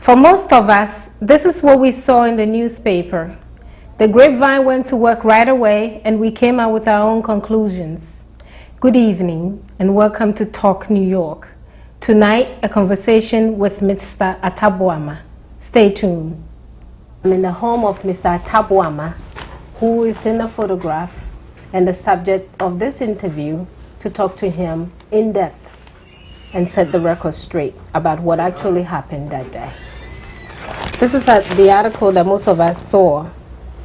For most of us, this is what we saw in the newspaper. The grapevine went to work right away, and we came out with our own conclusions. Good evening, and welcome to Talk New York. Tonight, a conversation with Mr. Atta Boama. Stay tuned. I'm in the home of Mr. Atta Boama, who is in the photograph and the subject of this interview, to talk to him in depth and set the record straight about what actually happened that day. This is the article that most of us saw,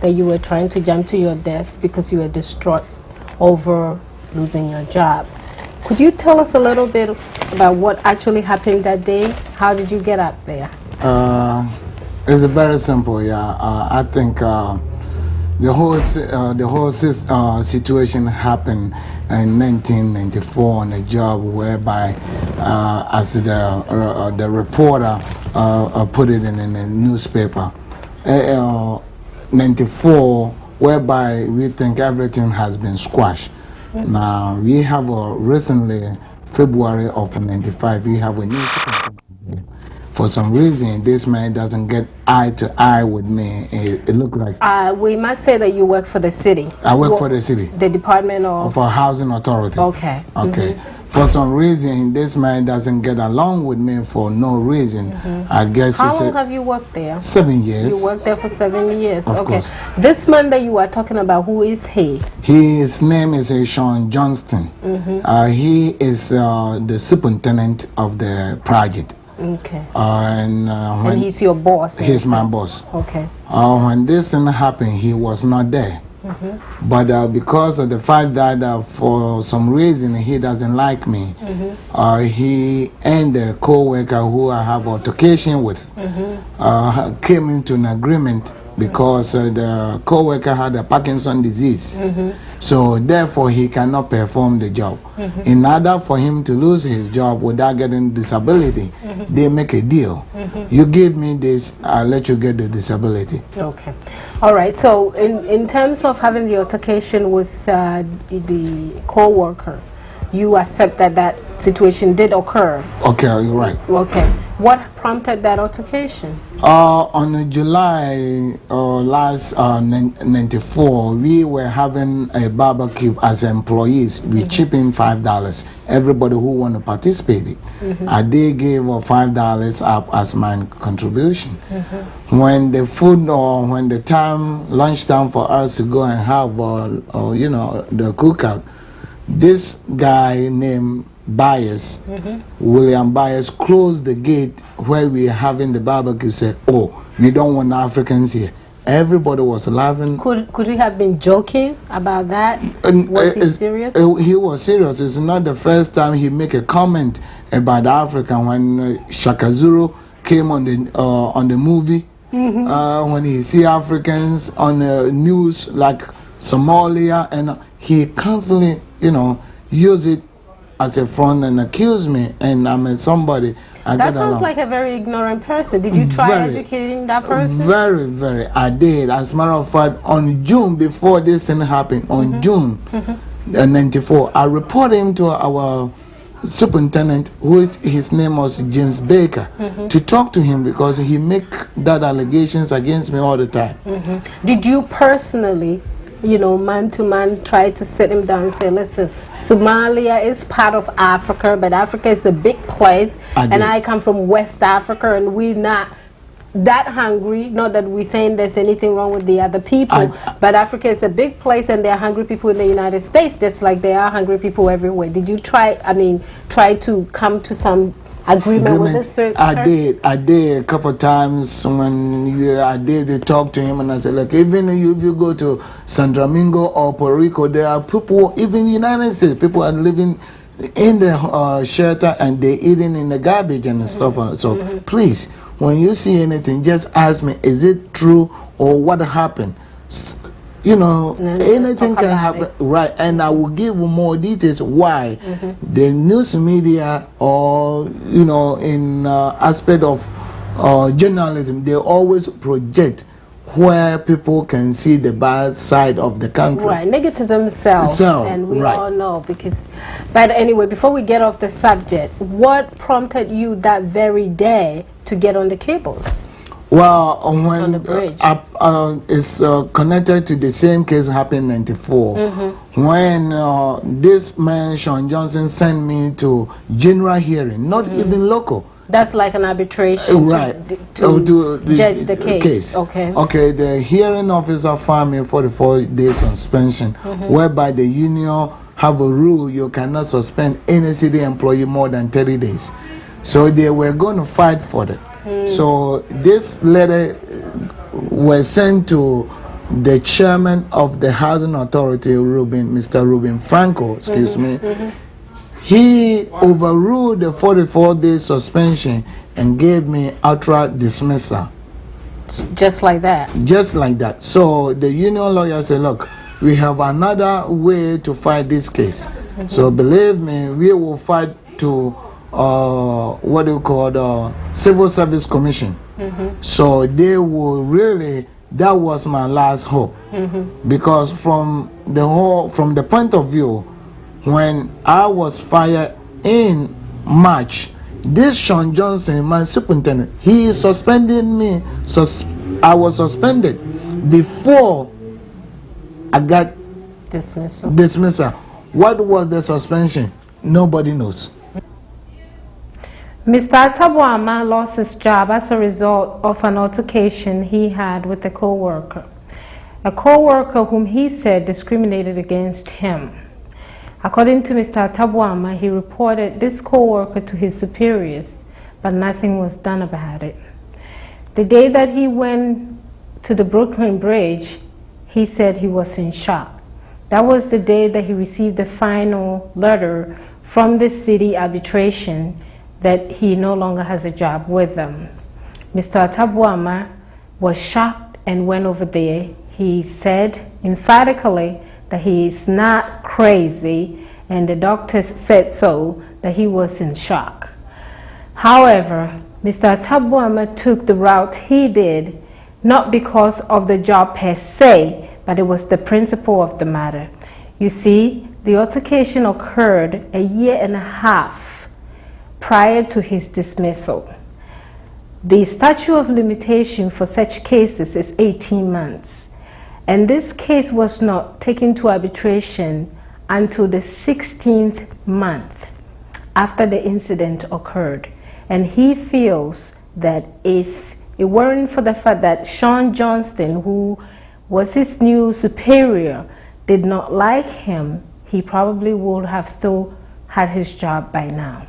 that you were trying to jump to your death because you were distraught over losing your job. Could you tell us a little bit about what actually happened that day? How did you get up there? It's very simple, yeah. I think the whole situation happened in 1994 on a job whereby, as the reporter put it in the newspaper, 94, whereby we think everything has been squashed. Now we have recently, February of 95, we have a new. For some reason, this man doesn't get eye to eye with me. It looked like. We must say that you work for the city. I work for the city. The Department of Housing Authority. Okay. Okay. For some reason, this man doesn't get along with me for no reason. I guess. How long have you worked there? 7 years. You worked there for 7 years. Of course. This man that you are talking about, who is he? His name is Shaun Johnson. He is the superintendent of the project. Okay. And he's your boss? He's my boss. Okay. When this thing happened, he was not there. But because of the fact that for some reason he doesn't like me, he and the co-worker who I have altercation with came into an agreement because the co-worker had a Parkinson's disease. So therefore he cannot perform the job. In order for him to lose his job without getting disability, they make a deal. You give me this, I'll let you get the disability. Okay. All right. So in terms of having the altercation with the co-worker, you accept that that situation did occur? Okay, you're right. Okay. What prompted that altercation? On July last 94, we were having a barbecue as employees. We chip in $5. Everybody who want to participate, I did give $5 up as my contribution. When the food when the time lunchtime for us to go and have the cookout, this guy named Bias, William Bias, closed the gate where we were having the barbecue. Said, "Oh, we don't want Africans here." Everybody was laughing. Could he have been joking about that? Was he serious? He was serious. It's not the first time he make a comment about Africa. When Shaka Zulu came on the movie, when he see Africans on the news like Somalia, and he constantly, use it as a front and accuse me, and I'm somebody. That sounds like a very ignorant person. Did you try educating that person? Very, very. I did. As a matter of fact, on June, before this thing happened, on June 94, I reported him to our superintendent, his name was James Baker, to talk to him because he make that allegations against me all the time. Did you personally, man to man, try to sit him down and say, listen, Somalia is part of Africa, but Africa is a big place, and I come from West Africa, and we're not that hungry. Not that we're saying there's anything wrong with the other people, but Africa is a big place, and there are hungry people in the United States, just like there are hungry people everywhere. Did you try to come to some agreement with this person? I did a couple of times when I did talk to him, and I said, look, even if you go to San Domingo or Puerto Rico, there are people, even in the United States, people are living in the shelter and they're eating in the garbage and stuff. So please, when you see anything, just ask me, is it true or what happened? Anything can happen, right? And I will give you more details why the news media, or in aspect of journalism, they always project where people can see the bad side of the country. Right, negativism sells, and we all know, because But anyway, before we get off the subject, what prompted you that very day to get on the cables? Well, when on the bridge. It's connected to the same case happened in '94, when this man Shaun Johnson sent me to general hearing, not even local. That's like an arbitration, right? To judge the case. Okay. Okay. The hearing officer found me 44-day suspension, whereby the union have a rule you cannot suspend any city employee more than 30 days. So they were going to fight for it. So this letter was sent to the chairman of the housing authority, Mr. Ruben Franco, excuse me. He overruled the 44-day suspension and gave me outright dismissal. Just like that? Just like that. So the union lawyer said, look, we have another way to fight this case. So believe me, we will fight to what do you call the Civil Service Commission. So they will really, that was my last hope. Because from the point of view, when I was fired in March, this Shaun Johnson, my superintendent, he suspended me. I was suspended before I got dismissal. What was the suspension? Nobody knows. Mr. Atta Boama lost his job as a result of an altercation he had with a co-worker. A co-worker whom he said discriminated against him. According to Mr. Atta Boama, he reported this co-worker to his superiors, but nothing was done about it. The day that he went to the Brooklyn Bridge, he said he was in shock. That was the day that he received the final letter from the city arbitration that he no longer has a job with them. Mr. Atta Boama was shocked and went over there. He said emphatically that he is not crazy, and the doctors said so, that he was in shock. However, Mr. Atta Boama took the route he did, not because of the job per se, but it was the principle of the matter. You see, the altercation occurred 1.5 years prior to his dismissal. The statute of limitation for such cases is 18 months. And this case was not taken to arbitration until the 16th month after the incident occurred. And he feels that if it weren't for the fact that Shaun Johnson, who was his new superior, did not like him, he probably would have still had his job by now.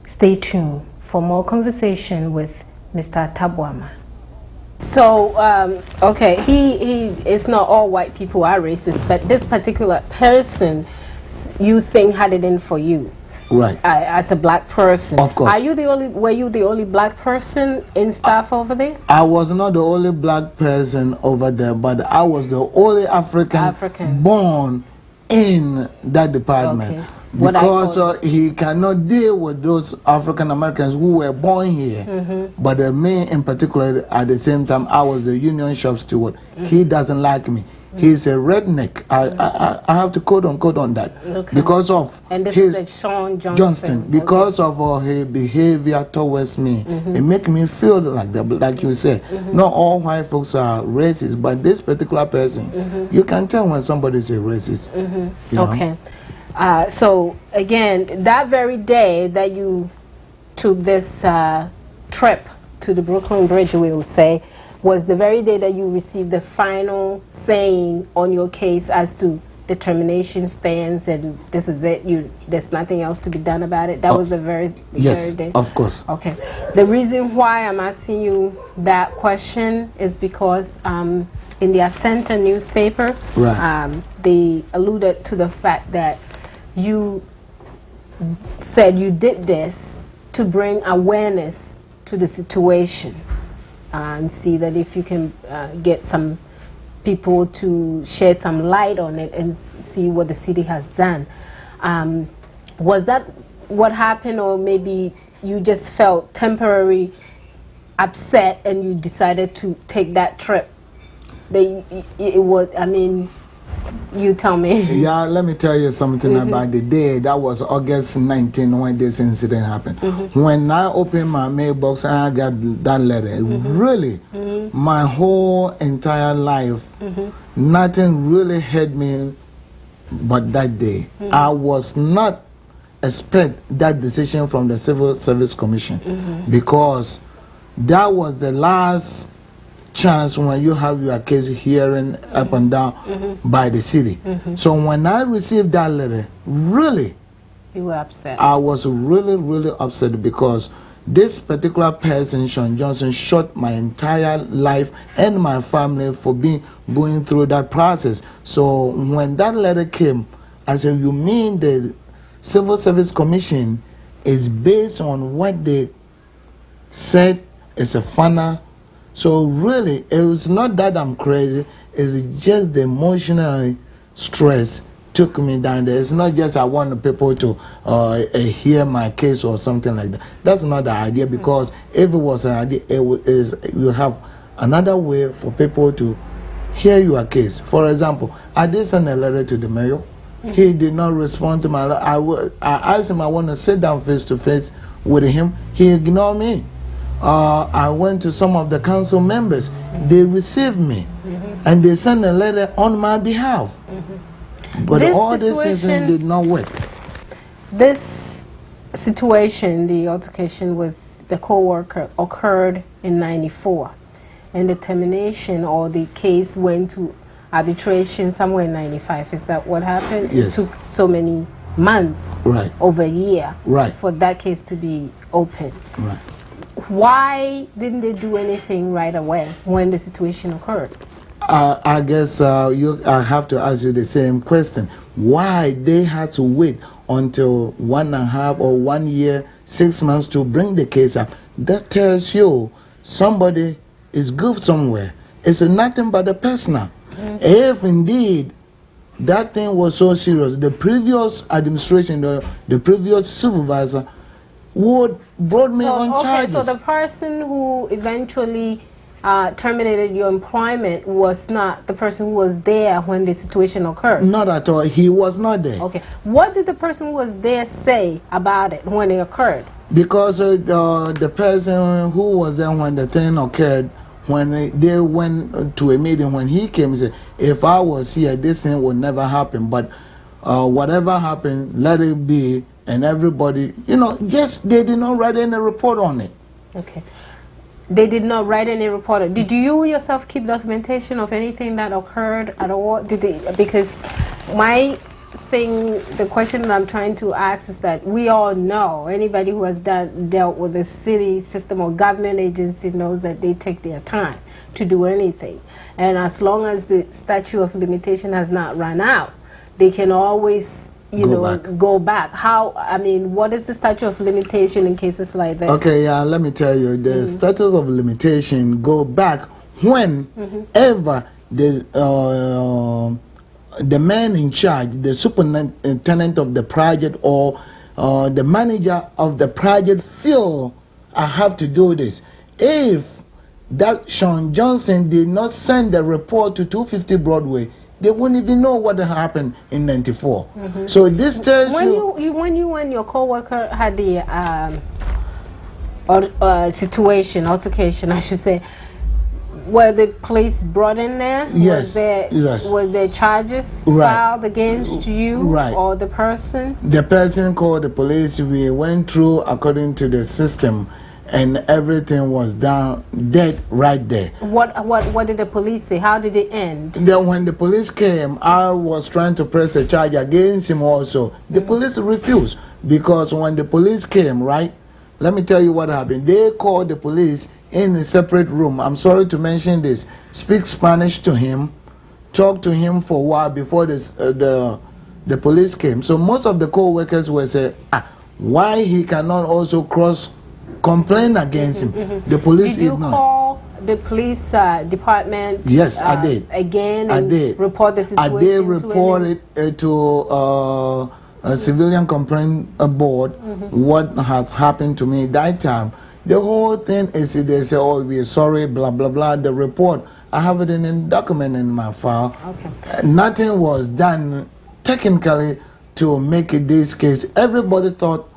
Stay tuned for more conversation with Mr. Atta Boama. So, okay, it's not all white people are racist, but this particular person, you think had it in for you, right? As a black person, of course. Were you the only black person in staff over there? I was not the only black person over there, but I was the only African. Born in that department. Okay. Because he cannot deal with those African Americans who were born here. But me in particular, at the same time, I was the union shop steward. He doesn't like me. He's a redneck. I have to quote unquote on that. Okay. Because of his Shaun Johnson. Because of his behavior towards me. It makes me feel like that. But like you said, not all white folks are racist, but this particular person, you can tell when somebody is a racist. You know? Okay. So again, that very day that you took this trip to the Brooklyn Bridge, we will say, was the very day that you received the final saying on your case as to the termination stands and this is it, there's nothing else to be done about it. That was the very day? Yes, of course. Okay. The reason why I'm asking you that question is because in the Atta newspaper, they alluded to the fact that you said you did this to bring awareness to the situation and see that if you can get some people to shed some light on it and see what the city has done. Was that what happened, or maybe you just felt temporarily upset and you decided to take that trip? It was, I mean, You tell me. Yeah, let me tell you something about the day. That was August 19 when this incident happened. When I opened my mailbox and I got that letter, really, my whole entire life, nothing really hurt me but that day. I was not expect that decision from the Civil Service Commission because that was the last chance when you have your case hearing up and down by the city. So when I received that letter, really, you were upset. I was really upset because this particular person, Shaun Johnson, shot my entire life and my family for going through that process. So when that letter came, I said, you mean the Civil Service Commission is based on what they said is a funnel? So really, it was not that I'm crazy, it's just the emotional stress took me down there. It's not just I want people to hear my case or something like that. That's not the idea, because if it was an idea, you have another way for people to hear your case. For example, I did send a letter to the mayor. He did not respond to my letter. I asked him I want to sit down face to face with him. He ignored me. I went to some of the council members. They received me and they sent a letter on my behalf. But all this did not work. This situation, the altercation with the co-worker, occurred in '94, and the termination or the case went to arbitration somewhere in '95. Is that what happened? Yes. It took so many months, right, over a year, right, for that case to be open. Right. Why didn't they do anything right away when the situation occurred? I guess I have to ask you the same question. Why they had to wait until 1.5 or 1 year, 6 months to bring the case up? That tells you somebody is good somewhere. It's nothing but a personal. If indeed that thing was so serious, the previous administration, the previous supervisor would brought me on charges. So the person who eventually terminated your employment was not the person who was there when the situation occurred? Not at all. He was not there. Okay. What did the person who was there say about it when it occurred? Because the person who was there when the thing occurred, when they went to a meeting, when he came, he said, if I was here, this thing would never happen. But whatever happened, let it be. And everybody, yes, they did not write any report on it. Okay. They did not write any report. Did you yourself keep documentation of anything that occurred at all? Because my thing, the question that I'm trying to ask is that we all know, anybody who has dealt with the city system or government agency knows that they take their time to do anything. And as long as the statute of limitation has not run out, they can always go back. What is the statute of limitation in cases like that? Okay, let me tell you, the statute of limitation go back whenever the man in charge, the superintendent of the project or the manager of the project feel I have to do this. If that Shaun Johnson did not send the report to 250 Broadway, they wouldn't even know what happened in '94. So this tells when you and your co-worker had the altercation, I should say, were the police brought in there? Yes. Was there charges filed against you or the person? The person called the police. We went through according to the system, and everything was dead right there. What did the police say? How did it end? Then when the police came, I was trying to press a charge against him also. The police refused, because when the police came, let me tell you what happened. They called the police in a separate room. I'm sorry to mention this. Speak Spanish to him, talk to him for a while before the police came. So most of the co-workers were saying, why he cannot also complain against him. The police did you call the police department? Yes, I did. Again, I did. Report the situation. I did report it to a civilian complaint board. What had happened to me that time? The whole thing is they say, oh, we're sorry, blah blah blah. The report I have it in a document in my file. Okay. Nothing was done technically to make it this case. Everybody thought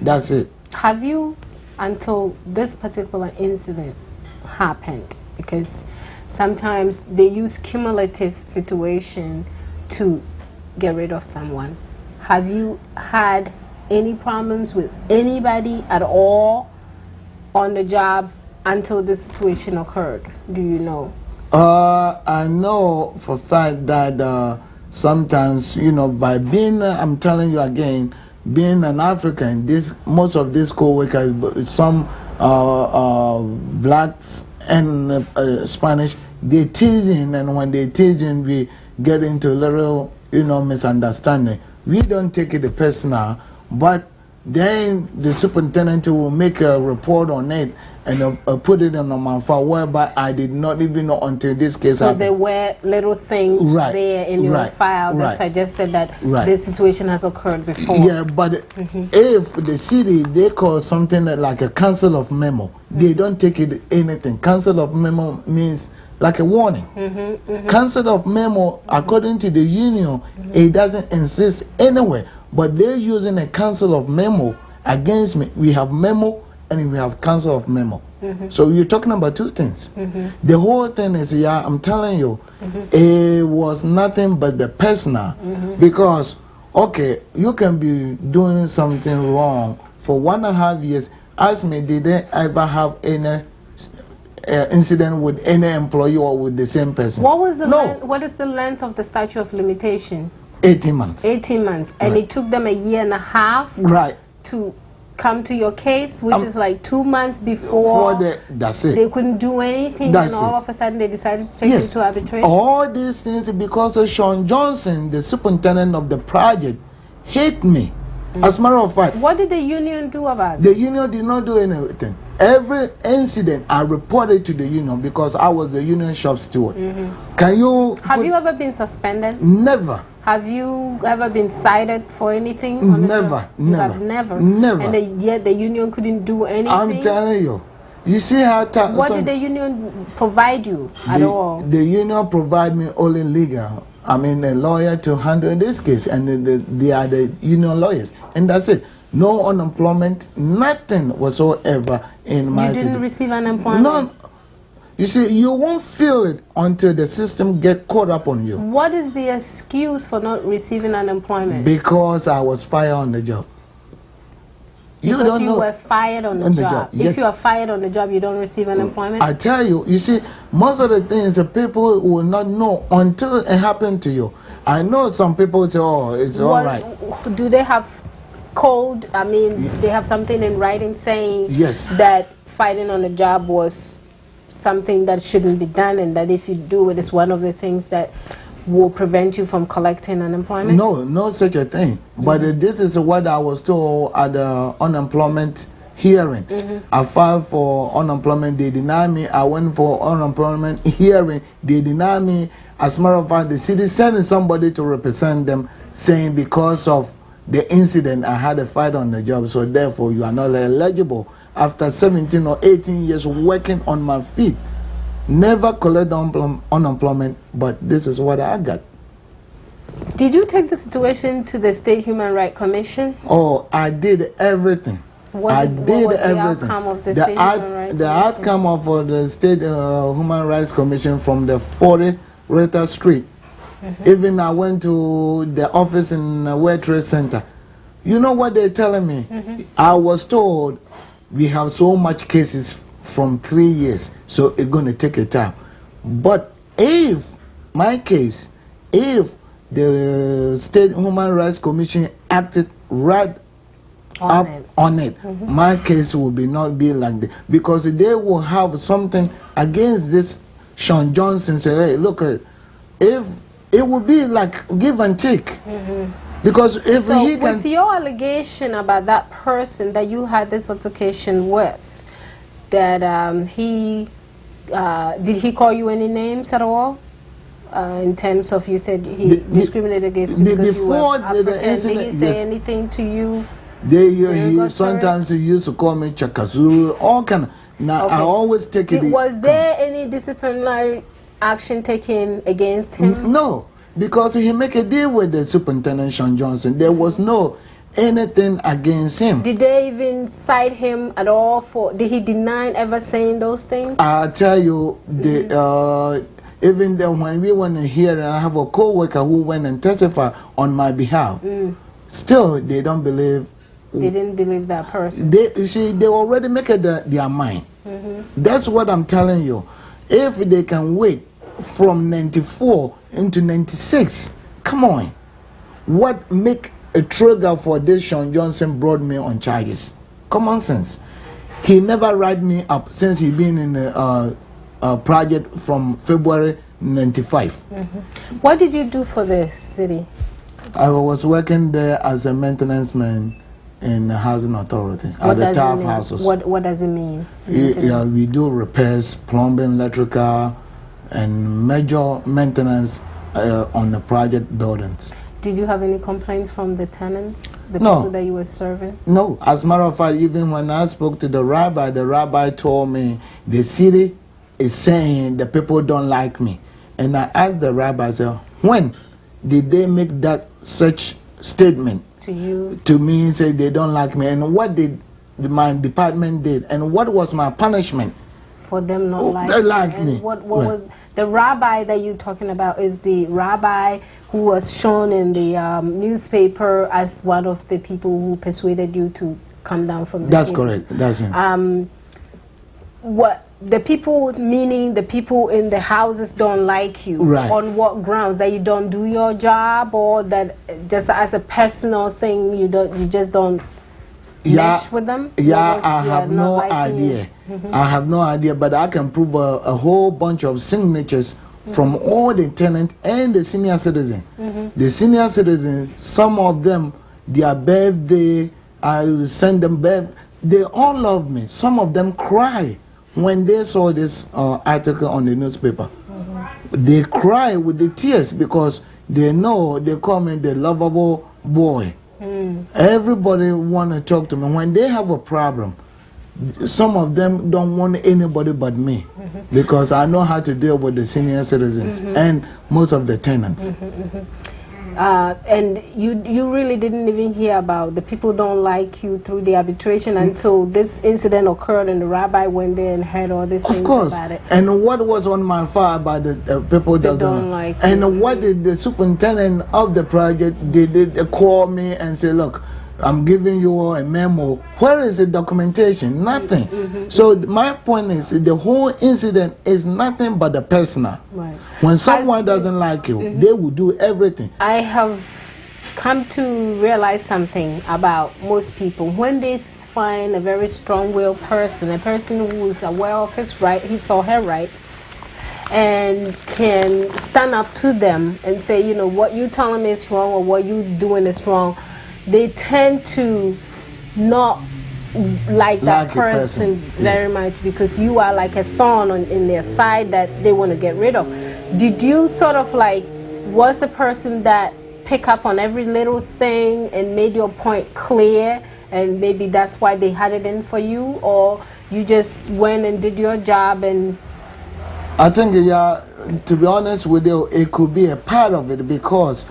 that's it. Have you, until this particular incident happened, because sometimes they use cumulative situation to get rid of someone, have you had any problems with anybody at all on the job until this situation occurred? Do you know? I know for a fact that sometimes, you know, by being, I'm telling you again, being an African, most of these co-workers, some blacks and Spanish, they teasing, and when they teasing, we get into a little, you know, misunderstanding. We don't take it personal, but then the superintendent will make a report on it and put it on my file, whereby I did not even know until this case happened. So there were little things there in your file that suggested that this situation has occurred before. Yeah, but if the city, they call something like a cancel of memo, they don't take it anything. Cancel of memo means like a warning. Cancel of memo, according to the union, it doesn't exist anywhere. But they're using a cancel of memo against me. We have memo and we have cancel of memo. So you're talking about two things. The whole thing is, I'm telling you, it was nothing but the personal. Because, okay, you can be doing something wrong for 1.5 years. Ask me, did they ever have any incident with any employee or with the same person? What was the what is the length of the statute of limitation? 18 months. 18 months. And it took them 1.5 years to come to your case, which is like 2 months before that's it. They couldn't do anything, and all of a sudden they decided to take you to arbitration. All these things because of Shaun Johnson, the superintendent of the project, hate me. As a matter of fact, what did the union do about it? The union did not do anything. Every incident I reported to the union because I was the union shop steward. Have you ever been suspended? Never. Have you ever been cited for anything? Never. And yet the union couldn't do anything? I'm telling you. You see how... What did the union provide you at all? The union provide me only legal. I mean, a lawyer to handle this case, and they are the union lawyers. And that's it. No unemployment, nothing whatsoever in my city. You didn't receive unemployment? No. You see, you won't feel it until the system get caught up on you. What is the excuse for not receiving unemployment? Because I was fired on the job. You were fired on the job. Yes. If you are fired on the job, you don't receive unemployment? I tell you, you see, most of the things the people will not know until it happened to you. I know some people say, oh, it's all right. Do they have code? I mean, they have something in writing saying that fighting on the job was something that shouldn't be done, and that if you do it, it's one of the things that will prevent you from collecting unemployment? No, no such a thing. But this is what I was told at the unemployment hearing. I filed for unemployment, they denied me. I went for unemployment hearing, they denied me. As a matter of fact, the city sending somebody to represent them, saying because of the incident I had a fight on the job, so therefore you are not eligible. After 17 or 18 years working on my feet, never collect unemployment, but this is what I got. Did you take the situation to the State Human Rights Commission? Oh, I did everything. What was the outcome of the State Human Rights Commission? The outcome of the State Human Rights Commission from the 40 Rita Street. Even I went to the office in the World Trade Center. You know what they're telling me? I was told we have so much cases from 3 years, so it's going to take a time. But if my case, if the State Human Rights Commission acted right on it, my case will not be like that, because they will have something against this Shaun Johnson. Say, hey, look, if it would be like give and take. Because if he can... With your allegation about that person that you had this altercation with, that did he call you any names at all? In terms of, you said he discriminated against you because you were African. Did he say anything to you? He sometimes he used to call me Chakazuru, all kind of... Now I always take it... Was there any disciplinary action taken against him? No, because he make a deal with the superintendent, Shaun Johnson. There was no anything against him. Did they even cite him at all for? Did he deny ever saying those things? I tell you, even then when we went here, and I have a co-worker who went and testified on my behalf. Still, they don't believe. They didn't believe that person. They already make it their mind. That's what I'm telling you. If they can wait from 94 into 96, come on. What make a trigger for this Shaun Johnson brought me on charges? Common sense. He never write me up since he been in the project from February 95. What did you do for the city? I was working there as a maintenance man in the housing authority at the town houses. What does it mean? Yeah, we do repairs, plumbing, electrical, and major maintenance on the project buildings. Did you have any complaints from the tenants, the No. people that you were serving? No, as a matter of fact, even when I spoke to the rabbi told me the city is saying the people don't like me. And I asked the rabbi, I said, when did they make that such statement To you? to me, say they don't like me? And what did my department did? And what was my punishment? For them not liking they like and me. What was the rabbi that you're talking about? Is the rabbi who was shown in the newspaper as one of the people who persuaded you to come down from the That's hills? correct. That's him. What the people, meaning the people in the houses, don't like you? Right. On what grounds? That you don't do your job, or that just as a personal thing you just don't mesh with them? Yeah, I have no idea. I have no idea, but I can prove a whole bunch of signatures from all the tenants and the senior citizen. The senior citizen, some of them, their birthday, I send them back. They all love me. Some of them cry when they saw this article on the newspaper. They cry with the tears because they know they call me the lovable boy. Everybody want to talk to me. When they have a problem, some of them don't want anybody but me because I know how to deal with the senior citizens and most of the tenants. And you really didn't even hear about the people don't like you through the arbitration until this incident occurred and the rabbi went there and heard all these things about it. And what was on my file about the people don't like and you. what did the superintendent of the project did call me and say, look, I'm giving you a memo. Where is the documentation? Nothing. So my point is, the whole incident is nothing but the personal. Right. When someone doesn't like you, they will do everything. I have come to realize something about most people. When they find a very strong-willed person, a person who is aware of his right, his or her right, and can stand up to them and say, you know, what you telling me is wrong or what you doing is wrong, they tend to not like that person very much because you are like a thorn in their side that they want to get rid of. Did you sort of like, was the person that pick up on every little thing and made your point clear and maybe that's why they had it in for you, or you just went and did your job? And I think, yeah, to be honest with you, it could be a part of it because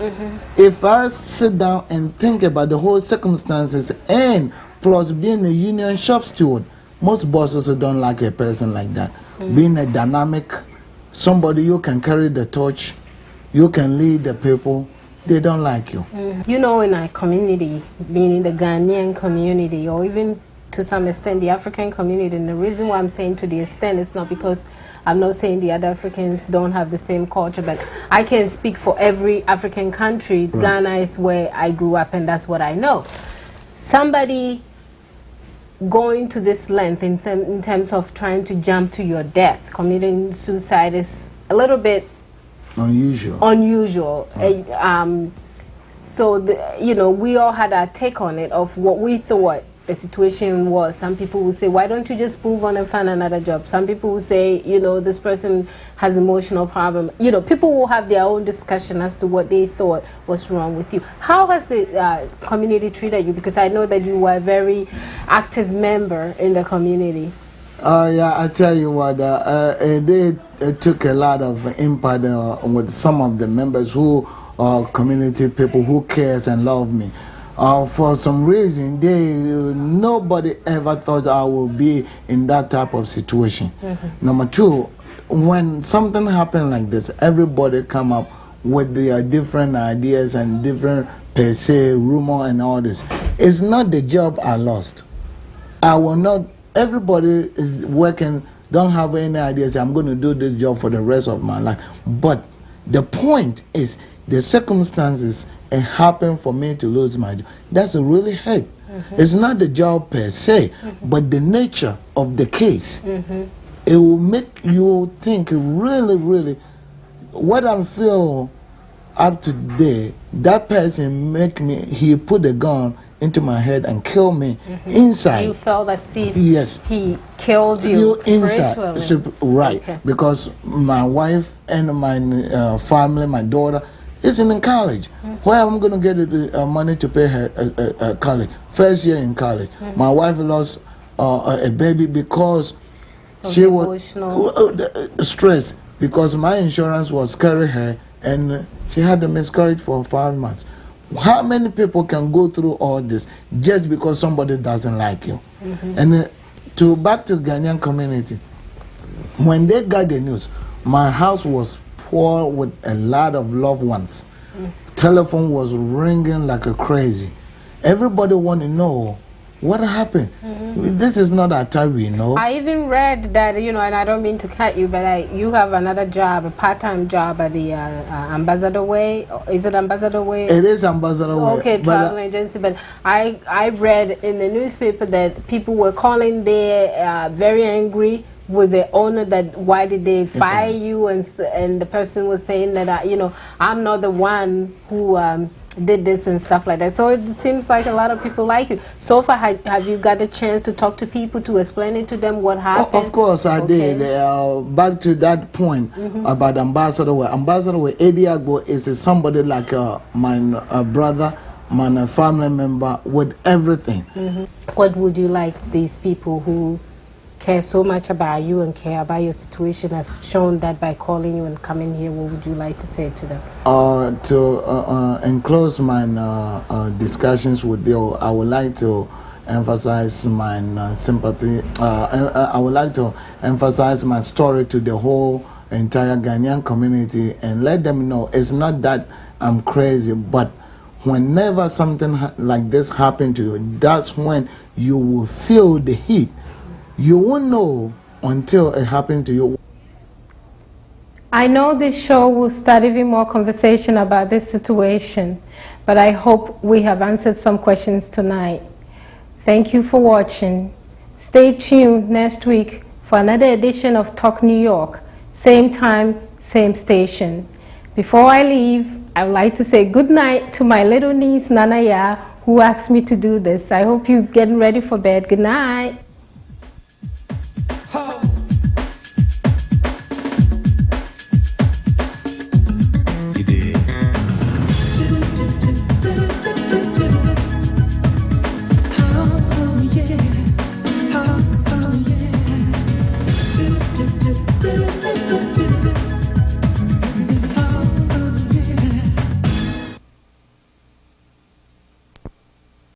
if I sit down and think about the whole circumstances and plus being a union shop steward, most bosses don't like a person like that. Being a dynamic, somebody you can carry the torch, you can lead the people, they don't like you. You know, in our community, meaning the Ghanaian community, or even to some extent the African community, and the reason why I'm saying to the extent is not because I'm not saying the other Africans don't have the same culture, but I can speak for every African country. Right. Ghana is where I grew up and that's what I know. Somebody going to this length in terms of trying to jump to your death, committing suicide, is a little bit unusual. Right. So, you know, we all had our take on it of what we thought the situation was. Some people will say, why don't you just move on and find another job? Some people will say, you know, this person has emotional problem. You know, people will have their own discussion as to what they thought was wrong with you. How has the community treated you? Because I know that you were a very active member in the community. Yeah, I tell you what, it took a lot of impact with some of the members who are community people who cares and love me. For some reason, nobody ever thought I would be in that type of situation. Number two, when something happened like this, everybody come up with their different ideas and different per se rumor and all this. It's not the job I lost. I will not. Everybody is working, don't have any ideas. I'm going to do this job for the rest of my life. But the point is, the circumstances it happened for me to lose my job. That's a really hurt. It's not the job per se, but the nature of the case. It will make you think really, really. What I feel up to today, that person make me. He put a gun into my head and kill me inside. You felt as if yes, he killed you inside. Right, okay. Because my wife and my family, my daughter, is in college. Where am I going to get the money to pay her college? First year in college. My wife lost a baby because she was stressed because my insurance was carrying her and she had a miscarriage for 5 months. How many people can go through all this just because somebody doesn't like you? And back to Ghanaian community, when they got the news, my house was poor with a lot of loved ones. Telephone was ringing like a crazy. Everybody want to know what happened. This is not Atta, we know. I even read that, you know, and I don't mean to cut you, but you have another job, a part-time job at the Ambassador Way. Is it Ambassador Way? It is Ambassador Way. Okay, travel agency. But I read in the newspaper that people were calling there very angry with the owner that why did they fire you, and the person was saying that you know, I'm not the one who did this and stuff like that. So it seems like a lot of people like you. So far, have you got a chance to talk to people to explain it to them what happened? Of course I did. Back to that point about Ambassador Way. Ambassador Way, Eddie Agbo is somebody like my brother, my family member with everything. What would you like these people who care so much about you and care about your situation have shown that by calling you and coming here? What would you like to say to them? To enclose my discussions with you, I would like to emphasize my sympathy. I would like to emphasize my story to the whole entire Ghanaian community and let them know it's not that I'm crazy, but whenever something like this happens to you, that's when you will feel the heat. You won't know until it happened to you. I know this show will start even more conversation about this situation, but I hope we have answered some questions tonight. Thank you for watching. Stay tuned next week for another edition of Talk New York. Same time, same station. Before I leave, I would like to say good night to my little niece Nanaya, who asked me to do this. I hope you're getting ready for bed. Good night.